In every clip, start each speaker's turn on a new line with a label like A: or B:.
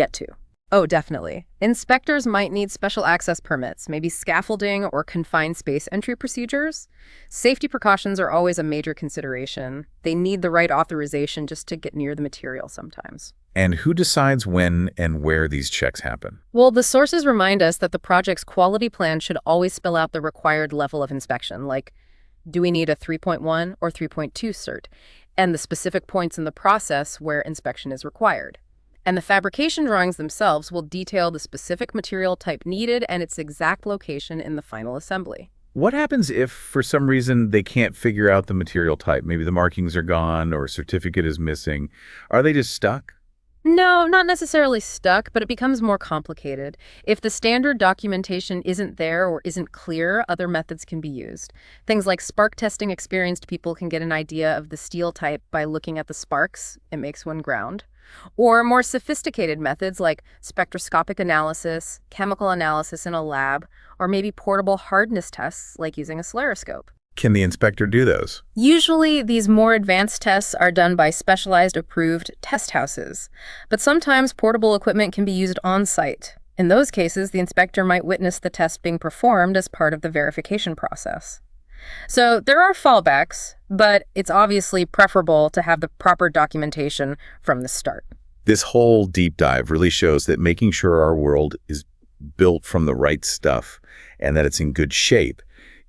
A: get to. Oh, definitely. Inspectors might need special access permits, maybe scaffolding or confined space entry procedures. Safety precautions are always a major consideration. They need the right authorization just to get near the material sometimes.
B: And who decides when and where these checks happen?
A: Well, the sources remind us that the project's quality plan should always spell out the required level of inspection, like, do we need a 3.1 or 3.2 cert, and the specific points in the process where inspection is required. And the fabrication drawings themselves will detail the specific material type needed and its exact location in the final assembly.
B: What happens if, for some reason, they can't figure out the material type? Maybe the markings are gone or a certificate is missing. Are they just stuck?
A: No, not necessarily stuck, but it becomes more complicated. If the standard documentation isn't there or isn't clear, other methods can be used. Things like spark testing. Experienced people can get an idea of the steel type by looking at the sparks it makes when ground. Or more sophisticated methods like spectroscopic analysis, chemical analysis in a lab, or maybe portable hardness tests like using a stereoscope.
B: Can the inspector do those?
A: Usually, these more advanced tests are done by specialized approved test houses, but sometimes portable equipment can be used on-site. In those cases, the inspector might witness the test being performed as part of the verification process. So there are fallbacks, but it's obviously preferable to have the proper documentation from the start.
B: This whole deep dive really shows that making sure our world is built from the right stuff and that it's in good shape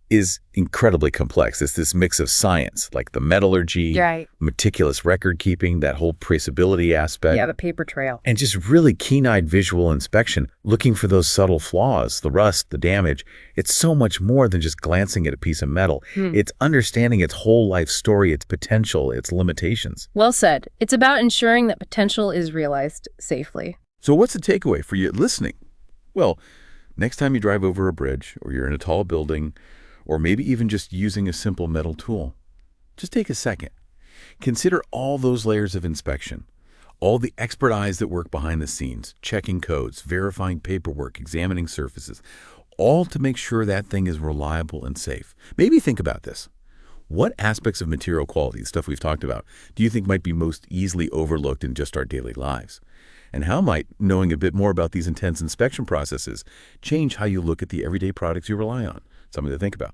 B: is incredibly complex. It's this mix of science, like the metallurgy,
A: Right.
B: meticulous record keeping, that whole traceability aspect.
A: Yeah, the paper trail.
B: And just really keen-eyed visual inspection, looking for those subtle flaws, the rust, the damage. It's so much more than just glancing at a piece of metal. It's understanding its whole life story, its potential, its limitations.
A: Well said. It's about ensuring that potential is realized safely.
B: So what's the takeaway for you listening? Well, next time you drive over a bridge, or you're in a tall building, or maybe even just using a simple metal tool, just take a second. Consider all those layers of inspection, all the expert eyes that work behind the scenes, checking codes, verifying paperwork, examining surfaces, all to make sure that thing is reliable and safe. Maybe think about this. What aspects of material quality, the stuff we've talked about, do you think might be most easily overlooked in just our daily lives? And how might knowing a bit more about these intense inspection processes change how you look at the everyday products you rely on? Something to think about.